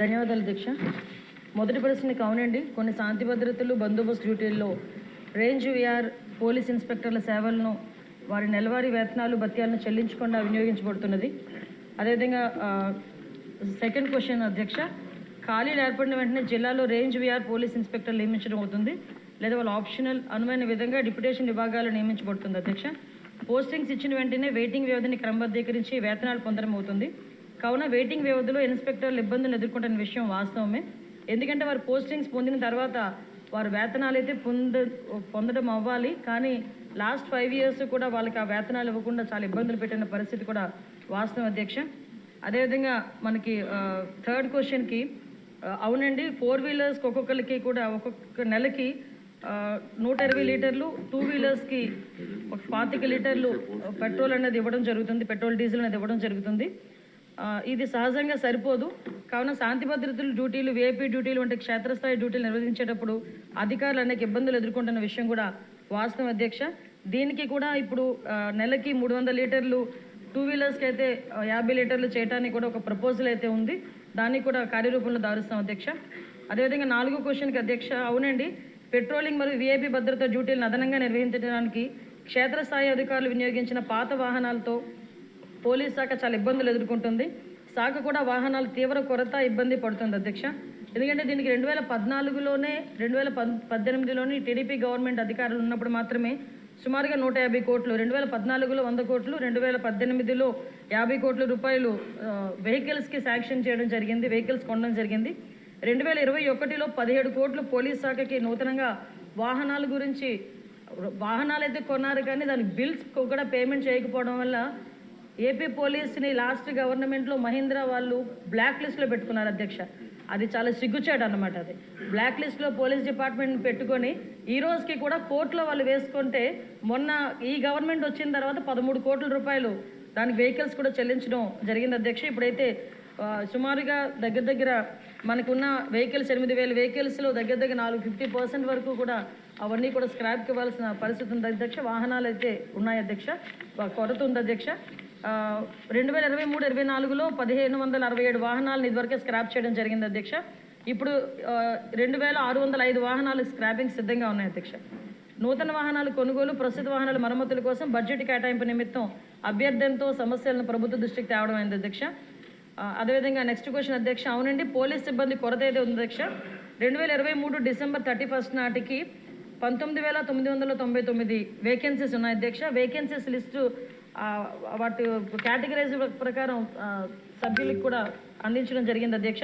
ధన్యవాదాలు అధ్యక్ష. మొదటి ప్రశ్నకి అవునండి, కొన్ని శాంతి భద్రతలు బందోబస్తు డ్యూటీల్లో రేంజ్ విఆర్ పోలీస్ ఇన్స్పెక్టర్ల సేవలను వారి నెలవారీ వేతనాలు భత్యాలను చెల్లించకుండా వినియోగించబడుతున్నది. అదేవిధంగా సెకండ్ క్వశ్చన్ అధ్యక్ష, ఖాళీలు ఏర్పడిన వెంటనే జిల్లాలో రేంజ్ విఆర్ పోలీస్ ఇన్స్పెక్టర్లు నియమించడం అవుతుంది లేదా వాళ్ళు ఆప్షనల్ అనువైన విధంగా డిప్యుటేషన్ విభాగాలు నియమించబడుతుంది అధ్యక్ష. పోస్టింగ్స్ ఇచ్చిన వెంటనే వెయిటింగ్ వ్యవధిని క్రమబద్ధీకరించి వేతనాలు పొందడం అవుతుంది. కావున వెయిటింగ్ వ్యవధిలో ఇన్స్పెక్టర్లు ఇబ్బందులు ఎదుర్కొంటున్న విషయం వాస్తవమే. ఎందుకంటే వారు పోస్టింగ్స్ పొందిన తర్వాత వారు వేతనాలు అయితే పొందడం అవ్వాలి, కానీ లాస్ట్ 5 years కూడా వాళ్ళకి ఆ వేతనాలు ఇవ్వకుండా చాలా ఇబ్బందులు పెట్టిన పరిస్థితి కూడా వాస్తవం అధ్యక్ష. అదేవిధంగా మనకి థర్డ్ క్వశ్చన్కి అవునండి, 4 wheelers ఒక్కొక్కరికి కూడా ఒక్కొక్క నెలకి 120 లీటర్లు, 2 wheelersకి 25 లీటర్లు పెట్రోల్ అనేది ఇవ్వడం జరుగుతుంది, పెట్రోల్ డీజిల్ అనేది ఇవ్వడం జరుగుతుంది. ఇది సహజంగా సరిపోదు. కావున శాంతి భద్రతలు డ్యూటీలు, విఐపీ డ్యూటీలు వంటి క్షేత్రస్థాయి డ్యూటీలు నిర్వహించేటప్పుడు అధికారులు అనేక ఇబ్బందులు ఎదుర్కొంటున్న విషయం కూడా వాస్తవం అధ్యక్ష. దీనికి కూడా ఇప్పుడు నెలకి 300 లీటర్లు, 2 wheelersకి అయితే 50 లీటర్లు చేయడానికి కూడా ఒక ప్రపోజల్ అయితే ఉంది. దాన్ని కూడా కార్యరూపంలో దారుస్తాం అధ్యక్ష. అదేవిధంగా 4వ క్వశ్చన్కి అధ్యక్ష, అవునండి, పెట్రోలింగ్ మరియు విఐపీ భద్రతా డ్యూటీలను అదనంగా నిర్వహించడానికి క్షేత్రస్థాయి అధికారులు వినియోగించిన పాత వాహనాలతో పోలీస్ శాఖ చాలా ఇబ్బందులు ఎదుర్కొంటుంది. శాఖ కూడా వాహనాలు తీవ్ర కొరత ఇబ్బంది పడుతుంది అధ్యక్ష. ఎందుకంటే దీనికి 2014లోనే 2018లోని టీడీపీ గవర్నమెంట్ అధికారులు ఉన్నప్పుడు మాత్రమే సుమారుగా 150 కోట్లు, 2014లో 100 కోట్లు, 2018లో 50 కోట్ల రూపాయలు వెహికల్స్కి శాంక్షన్ చేయడం జరిగింది, వెహికల్స్ కొనడం జరిగింది. 2021లో 17 కోట్లు పోలీస్ శాఖకి నూతనంగా వాహనాల గురించి, వాహనాలు అయితే కొన్నారు కానీ దానికి బిల్స్ కూడా పేమెంట్ చేయకపోవడం వల్ల ఏపీ పోలీస్ని లాస్ట్ గవర్నమెంట్లో మహీంద్రా వాళ్ళు బ్లాక్ లిస్ట్లో పెట్టుకున్నారు అధ్యక్ష. అది చాలా సిగ్గుచేటు అన్నమాట. అది బ్లాక్ లిస్ట్లో పోలీస్ డిపార్ట్మెంట్ పెట్టుకొని ఈ రోజుకి కూడా కోర్టులో వాళ్ళు వేసుకుంటే, మొన్న ఈ గవర్నమెంట్ వచ్చిన తర్వాత 13 కోట్ల రూపాయలు దానికి వెహికల్స్ కూడా చెల్లించడం జరిగింది అధ్యక్ష. ఇప్పుడైతే సుమారుగా దగ్గర మనకున్న వెహికల్స్ 8,000 వెహికల్స్లో దగ్గర 50% వరకు కూడా అవన్నీ కూడా స్క్రాప్కి ఇవ్వాల్సిన పరిస్థితి ఉంది అధ్యక్ష. వాహనాలు అయితే ఉన్నాయి అధ్యక్ష, కొరత ఉంది అధ్యక్ష. 2023-24లో 1,567 వాహనాలను ఇదివరకే స్క్రాప్ చేయడం జరిగింది అధ్యక్ష. ఇప్పుడు 2,605 వాహనాలు స్క్రాపింగ్ సిద్ధంగా ఉన్నాయి అధ్యక్ష. నూతన వాహనాలు కొనుగోలు, ప్రస్తుత వాహనాల మరమ్మతుల కోసం బడ్జెట్ కేటాయింపు నిమిత్తం అభ్యర్థనతో సమస్యలను ప్రభుత్వ దృష్టికి తేవడం అయింది అధ్యక్ష. అదేవిధంగా నెక్స్ట్ క్వశ్చన్ అధ్యక్ష, అవునండి, పోలీస్ సిబ్బంది కొరత అయితే ఉంది అధ్యక్ష. 2023 December 31 నాటికి 19,999 వేకెన్సీస్ ఉన్నాయి అధ్యక్ష. వేకెన్సీస్ లిస్టు వాటి కేటగిరైజ్ ప్రకారం సభ్యులకు కూడా అందించడం జరిగింది అధ్యక్ష.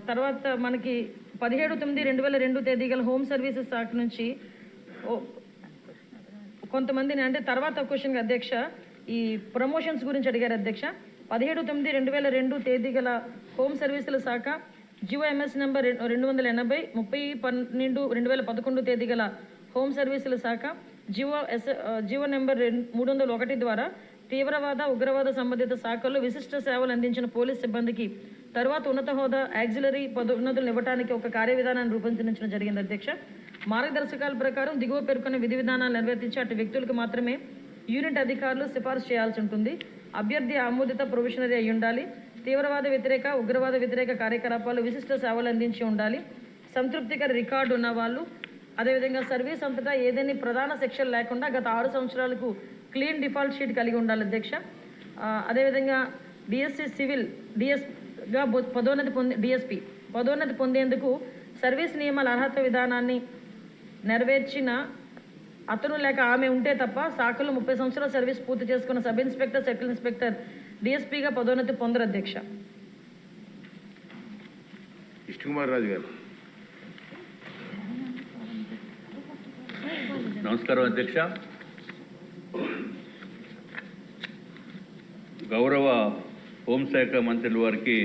తర్వాత మనకి 17/9/2002 తేదీ గల హోమ్ సర్వీసెస్ శాఖ నుంచి కొంతమందిని, అంటే తర్వాత క్వశ్చన్ అధ్యక్ష, ఈ ప్రమోషన్స్ గురించి అడిగారు అధ్యక్ష. 17/9/2002 తేదీ గల హోమ్ సర్వీసుల శాఖ జియో ఎంఎస్ నెంబర్ 280, 30/12/2011 తేదీ గల హోమ్ సర్వీసుల శాఖ జియో నెంబర్ 301 ద్వారా తీవ్రవాద, ఉగ్రవాద సంబంధిత శాఖల్లో విశిష్ట సేవలు అందించిన పోలీస్ సిబ్బందికి తర్వాత ఉన్నత హోదా, యాక్సిలరీ పదోన్నతులను ఇవ్వడానికి ఒక కార్యవిధానాన్ని రూపొందించడం జరిగింది అధ్యక్ష. మార్గదర్శకాల ప్రకారం దిగువ పేర్కొన్న విధి విధానాలు నిర్వర్తించి అటు వ్యక్తులకు మాత్రమే యూనిట్ అధికారులు సిఫార్సు చేయాల్సి ఉంటుంది. అభ్యర్థి ఆమోదిత ప్రొఫెషనరీ అయి ఉండాలి. తీవ్రవాద వ్యతిరేక, ఉగ్రవాద వ్యతిరేక కార్యకలాపాలు విశిష్ట సేవలు అందించి ఉండాలి. సంతృప్తికర రికార్డు ఉన్న వాళ్ళు, అదేవిధంగా సర్వీస్ అంతటా ఏదైనా ప్రధాన సెక్షన్ లేకుండా గత 6 సంవత్సరాలకు క్లీన్ డిఫాల్ట్ షీట్ కలిగి ఉండాలి అధ్యక్ష. అదేవిధంగా డిఎస్సి సివిల్ డిఎస్గా డిఎస్పి పదోన్నతి పొందేందుకు సర్వీస్ నియమాల అర్హత విధానాన్ని నెరవేర్చిన అతను లేక ఆమె ఉంటే తప్ప శాఖలో 30 సంవత్సరాల సర్వీస్ పూర్తి చేసుకున్న సబ్ ఇన్స్పెక్టర్, సర్కిల్ ఇన్స్పెక్టర్, డిఎస్పీగా పదోన్నతి పొందరు అధ్యక్ష. కుమార్ రాజు గారు. నమస్కారం అధ్యక్ష. గౌరవ హోంశాఖ మంత్రుల వారికి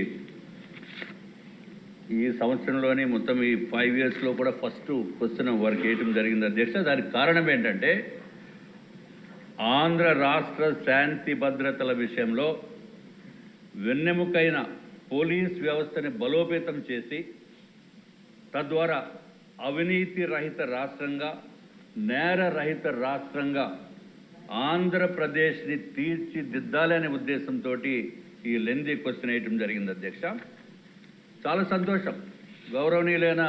ఈ సంవత్సరంలోనే మొత్తం ఈ 5 yearsలో కూడా ఫస్ట్ క్వశ్చన్ వారికి వేయటం జరిగింది అధ్యక్ష. దానికి కారణం ఏంటంటే, ఆంధ్ర రాష్ట్ర శాంతి భద్రతల విషయంలో వెన్నెముకైన పోలీస్ వ్యవస్థని బలోపేతం చేసి తద్వారా అవినీతి రహిత రాష్ట్రంగా, నేర రహిత రాష్ట్రంగా ఆంధ్రప్రదేశ్ని తీర్చిదిద్దాలనే ఉద్దేశంతో ఈ లెందీ క్వశ్చన్ వేయటం జరిగింది అధ్యక్ష. చాలా సంతోషం, గౌరవనీయులైన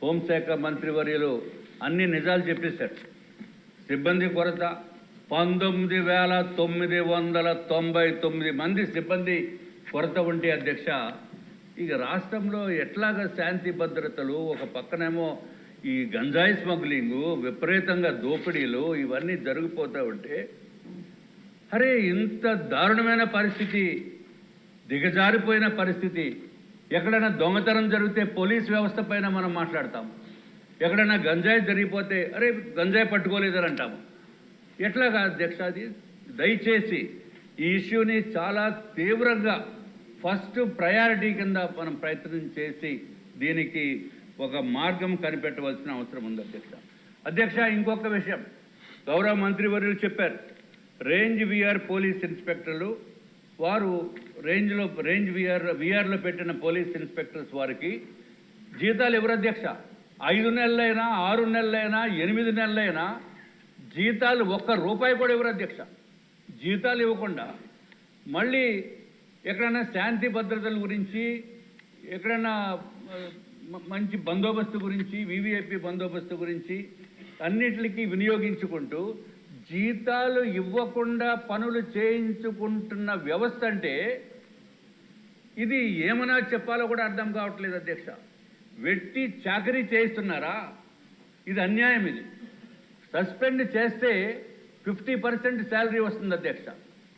హోంశాఖ మంత్రివర్యులు అన్ని నిజాలు చెప్పేశారు. సిబ్బంది కొరత 19,999 మంది సిబ్బంది కొరత ఉంటే అధ్యక్ష, ఇక రాష్ట్రంలో ఎట్లాగా శాంతి భద్రతలు, ఒక పక్కనేమో ఈ గంజాయి స్మగ్లింగు, విపరీతంగా దోపిడీలు ఇవన్నీ జరిగిపోతూ ఉంటే, అరే ఇంత దారుణమైన పరిస్థితి, దిగజారిపోయిన పరిస్థితి, ఎక్కడైనా దొంగతనం జరిగితే పోలీస్ వ్యవస్థ పైన మనం మాట్లాడతాం, ఎక్కడైనా గంజాయి జరిగిపోతే అరే గంజాయి పట్టుకోలేదని అంటాము. ఎట్లాగా అధ్యక్ష అది? దయచేసి ఈ ఇష్యూని చాలా తీవ్రంగా ఫస్ట్ ప్రయారిటీ కింద మనం ప్రయత్నం చేసి దీనికి ఒక మార్గం కనిపెట్టవలసిన అవసరం ఉంది అధ్యక్ష. అధ్యక్ష, ఇంకొక విషయం గౌరవ మంత్రివర్యులు చెప్పారు, రేంజ్ విఆర్ పోలీస్ ఇన్స్పెక్టర్లు వారు రేంజ్ విఆర్లో పెట్టిన పోలీస్ ఇన్స్పెక్టర్స్ వారికి జీతాలు ఎవరు అధ్యక్ష? 5 నెలలైనా 6 నెలలైనా 8 నెలలైనా జీతాలు ₹1 కూడా ఎవరు అధ్యక్ష? జీతాలు ఇవ్వకుండా మళ్ళీ ఎక్కడైనా శాంతి భద్రతల గురించి, ఎక్కడైనా మంచి బందోబస్తు గురించి, వివిఐపి బందోబస్తు గురించి అన్నిటికీ వినియోగించుకుంటూ జీతాలు ఇవ్వకుండా పనులు చేయించుకుంటున్న వ్యవస్థ అంటే ఇది ఏమన్నా చెప్పాలో కూడా అర్థం కావట్లేదు అధ్యక్ష. వెట్టి చాకరీ చేయిస్తున్నారా? ఇది అన్యాయం. ఇది సస్పెండ్ చేస్తే 50% శాలరీ వస్తుంది అధ్యక్ష.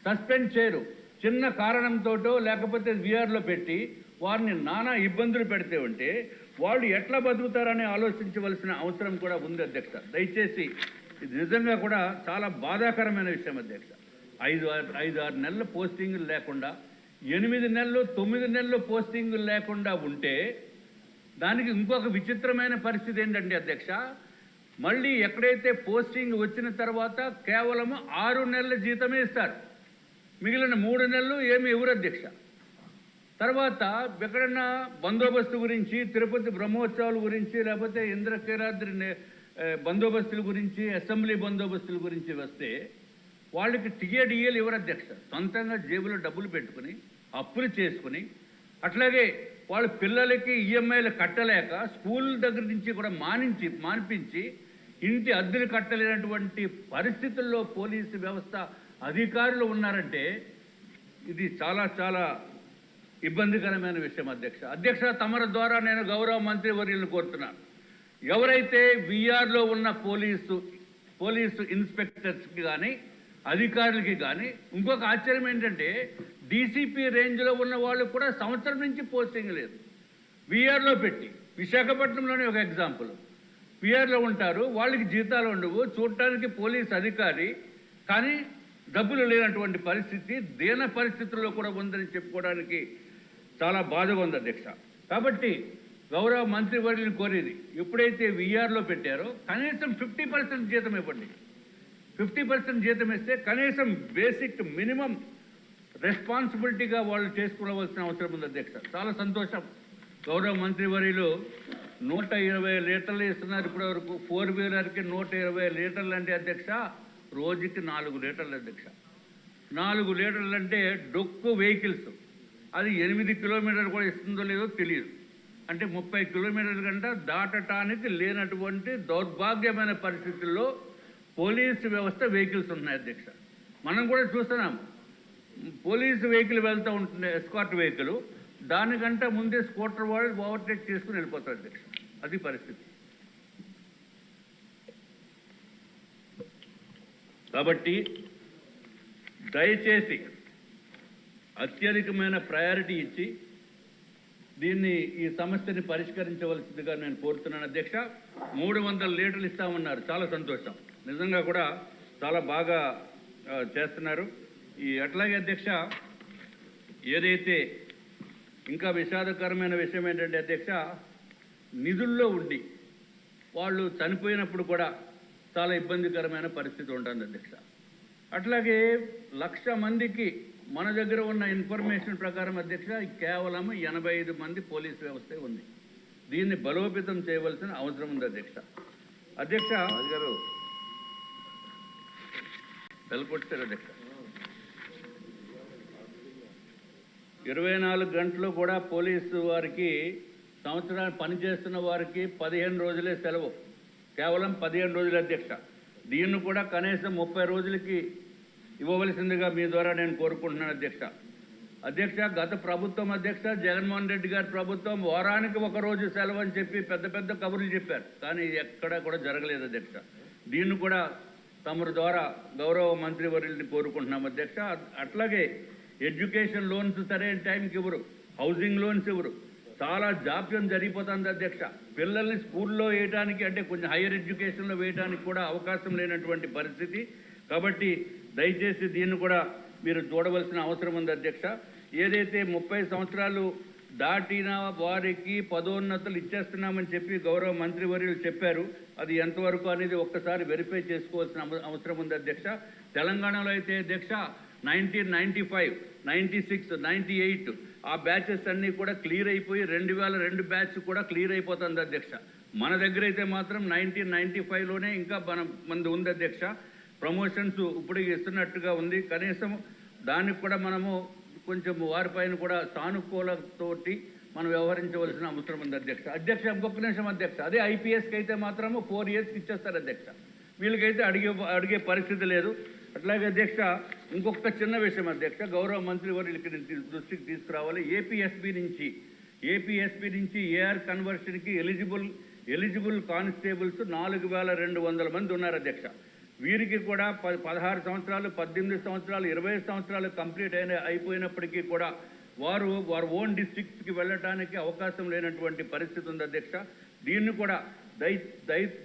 సస్పెండ్ చేయరు, చిన్న కారణంతోటో లేకపోతే విఆర్లో పెట్టి వారిని నానా ఇబ్బందులు పెడితే ఉంటే వాళ్ళు ఎట్లా బతుకుతారని ఆలోచించవలసిన అవసరం కూడా ఉంది అధ్యక్ష. దయచేసి ఇది నిజంగా కూడా చాలా బాధాకరమైన విషయం అధ్యక్ష. 5-6 నెలల పోస్టింగులు లేకుండా, 8 నెలలు 9 నెలలు పోస్టింగులు లేకుండా ఉంటే దానికి ఇంకొక విచిత్రమైన పరిస్థితి ఏంటంటే అధ్యక్ష, మళ్ళీ ఎక్కడైతే పోస్టింగ్ వచ్చిన తర్వాత కేవలం 6 నెలల జీతమే ఇస్తారు, మిగిలిన 3 నెలలు ఏమి ఎవరు అధ్యక్ష. తర్వాత ఎక్కడన్నా బందోబస్తు గురించి, తిరుపతి బ్రహ్మోత్సవాల గురించి, లేకపోతే ఇంద్రకీలాద్రి బందోబస్తుల గురించి, అసెంబ్లీ బందోబస్తుల గురించి వస్తే వాళ్ళకి టిఏడిఏలు ఎవరు అధ్యక్ష? సొంతంగా జేబులో డబ్బులు పెట్టుకుని అప్పులు చేసుకుని, అట్లాగే వాళ్ళ పిల్లలకి ఈఎంఐలు కట్టలేక స్కూల్ దగ్గర నుంచి కూడా మానిపించి ఇంటి అద్దెలు కట్టలేనటువంటి పరిస్థితుల్లో పోలీసు వ్యవస్థ అధికారులు ఉన్నారంటే ఇది చాలా చాలా ఇబ్బందికరమైన విషయం అధ్యక్ష. తమరి ద్వారా నేను గౌరవ మంత్రివర్యులను కోరుతున్నాను, ఎవరైతే విఆర్లో ఉన్న పోలీసు ఇన్స్పెక్టర్స్కి కానీ అధికారులకి కానీ ఇంకొక ఆశ్చర్యం ఏంటంటే డీసీపీ రేంజ్లో ఉన్న వాళ్ళు కూడా సంవత్సరం నుంచి పోస్టింగ్ లేదు. విఆర్లో పెట్టి, విశాఖపట్నంలోనే ఒక ఎగ్జాంపుల్, విఆర్లో ఉంటారు, వాళ్ళకి జీతాలు ఉండవు, చూడటానికి పోలీస్ అధికారి కానీ డబ్బులు లేనటువంటి పరిస్థితి, దీన పరిస్థితుల్లో కూడా ఉందని చెప్పుకోవడానికి చాలా బాధగా ఉంది అధ్యక్ష. కాబట్టి గౌరవ మంత్రివర్యులను కోరేది, ఎప్పుడైతే విఆర్లో పెట్టారో కనీసం 50% జీతం ఇవ్వండి. 50% జీతం ఇస్తే కనీసం బేసిక్ మినిమం రెస్పాన్సిబిలిటీగా వాళ్ళు చేసుకోవలసిన అవసరం ఉంది అధ్యక్ష. చాలా సంతోషం, గౌరవ మంత్రివర్యులు 120 లీటర్లు ఇస్తున్నారు ఇప్పటి వరకు. 4-వీలర్కి 120 లీటర్లు అంటే అధ్యక్ష రోజుకి 4 లీటర్లు అధ్యక్ష. 4 లీటర్లు అంటే డొక్కు వెహికల్స్, అది 8 కిలోమీటర్లు కూడా ఇస్తుందో లేదో తెలియదు. అంటే 30 కిలోమీటర్ల కంటే దాటటానికి లేనటువంటి దౌర్భాగ్యమైన పరిస్థితుల్లో పోలీసు వ్యవస్థ వెహికల్స్ ఉన్నాయి అధ్యక్ష. మనం కూడా చూస్తున్నాం, పోలీసు వెహికల్ వెళ్తూ ఉంటుంది, ఎస్కార్ట్ వెహికల్, దానికంటే ముందే స్కూటర్ వాళ్ళు ఓవర్టేక్ చేసుకుని వెళ్ళిపోతారు అధ్యక్ష. అది పరిస్థితి. కాబట్టి దయచేసి అత్యధికమైన ప్రయారిటీ ఇచ్చి దీన్ని ఈ సమస్యని పరిష్కరించవలసిందిగా నేను కోరుతున్నాను అధ్యక్ష. 300 లీటర్లు ఇస్తామన్నారు, చాలా సంతోషం, నిజంగా కూడా చాలా బాగా చేస్తున్నారు. అట్లాగే అధ్యక్ష, ఏదైతే ఇంకా విషాదకరమైన విషయం ఏంటంటే అధ్యక్ష, నిధుల్లో ఉండి వాళ్ళు చనిపోయినప్పుడు కూడా చాలా ఇబ్బందికరమైన పరిస్థితి ఉంటుంది అధ్యక్ష. అట్లాగే 1,00,000 మందికి మన దగ్గర ఉన్న ఇన్ఫర్మేషన్ ప్రకారం అధ్యక్ష కేవలం 85 మంది పోలీసు వ్యవస్థ ఉంది. దీన్ని బలోపేతం చేయవలసిన అవసరం ఉంది అధ్యక్ష. వెళ్ళకొట్టారు అధ్యక్ష. 24 గంటలు కూడా పోలీసు వారికి సంవత్సరాన్ని పనిచేస్తున్న వారికి 15 రోజులే సెలవు, కేవలం 15 రోజుల అధ్యక్ష. దీన్ని కూడా కనీసం 30 రోజులకి ఇవ్వవలసిందిగా మీ ద్వారా నేను కోరుకుంటున్నాను అధ్యక్ష. అధ్యక్ష, గత ప్రభుత్వం అధ్యక్ష జగన్మోహన్ రెడ్డి గారి ప్రభుత్వం వారానికి 1 రోజు సెలవు అని చెప్పి పెద్ద పెద్ద కబుర్లు చెప్పారు, కానీ ఎక్కడా కూడా జరగలేదు అధ్యక్ష. దీన్ని కూడా తమరి ద్వారా గౌరవ మంత్రివర్యుల్ని కోరుకుంటున్నాం అధ్యక్ష. అట్లాగే ఎడ్యుకేషన్ లోన్స్ సరైన టైంకి ఇవ్వరు, హౌసింగ్ లోన్స్ ఇవ్వరు, చాలా జాప్యం జరిగిపోతుంది అధ్యక్ష. పిల్లల్ని స్కూల్లో వేయడానికి అంటే కొంచెం హైయర్ ఎడ్యుకేషన్లో వేయడానికి కూడా అవకాశం లేనటువంటి పరిస్థితి. కాబట్టి దయచేసి దీన్ని కూడా మీరు చూడవలసిన అవసరం ఉంది అధ్యక్ష. ఏదైతే 30 సంవత్సరాలు దాటిన వారికి పదోన్నతులు ఇచ్చేస్తున్నామని చెప్పి గౌరవ మంత్రివర్యులు చెప్పారు, అది ఎంతవరకు అనేది ఒక్కసారి వెరిఫై చేసుకోవాల్సిన అవసరం ఉంది అధ్యక్ష. తెలంగాణలో అయితే అధ్యక్ష 1995, 96, 98 ఆ బ్యాచెస్ అన్నీ కూడా క్లియర్ అయిపోయి 2002 బ్యాచ్ కూడా క్లియర్ అయిపోతుంది అధ్యక్ష. మన దగ్గర అయితే మాత్రం 1995లోనే ఇంకా మనది ఉంది అధ్యక్ష. ప్రమోషన్స్ ఇప్పుడు ఇస్తున్నట్టుగా ఉంది. కనీసం దానికి కూడా మనము కొంచెం వారిపైన కూడా సానుకూలతోటి మనం వ్యవహరించవలసిన అవసరం ఉంది అధ్యక్ష. అధ్యక్ష, ఇంకొక నిమిషం అధ్యక్ష. అదే ఐపీఎస్కి అయితే మాత్రము 4 yearsకి ఇచ్చేస్తారు అధ్యక్ష. వీళ్ళకైతే అడిగే పరిస్థితి లేదు. అట్లాగే అధ్యక్ష, ఇంకొక చిన్న విషయం అధ్యక్ష, గౌరవ మంత్రివర్యులకి దృష్టికి తీసుకురావాలి. ఏపీఎస్పీ నుంచి ఏఆర్ కన్వర్షన్కి ఎలిజిబుల్ కానిస్టేబుల్స్ 4200 మంది ఉన్నారు అధ్యక్ష. వీరికి కూడా 16 సంవత్సరాలు, 18 సంవత్సరాలు, 20 సంవత్సరాలు కంప్లీట్ అయిపోయినప్పటికీ కూడా వారు ఓన్ డిస్ట్రిక్ట్స్కి వెళ్ళటానికి అవకాశం లేనటువంటి పరిస్థితి ఉంది అధ్యక్ష. దీన్ని కూడా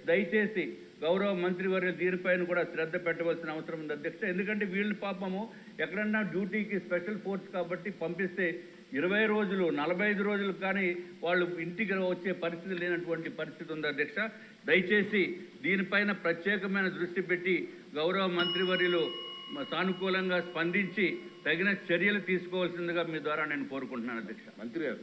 దయచేసి గౌరవ మంత్రివర్యులు దీనిపైన కూడా శ్రద్ధ పెట్టవలసిన అవసరం ఉంది అధ్యక్ష. ఎందుకంటే వీళ్ళు పాపము ఎక్కడన్నా డ్యూటీకి స్పెషల్ ఫోర్స్ కాబట్టి పంపిస్తే 20 రోజులు, 45 రోజులు కానీ వాళ్ళు ఇంటికి వచ్చే పరిస్థితి లేనటువంటి పరిస్థితి ఉంది అధ్యక్ష. దయచేసి దీనిపైన ప్రత్యేకమైన దృష్టి పెట్టి గౌరవ మంత్రివర్యులు సానుకూలంగా స్పందించి తగిన చర్యలు తీసుకోవాల్సిందిగా మీ ద్వారా నేను కోరుకుంటున్నాను అధ్యక్ష. మంత్రి గారు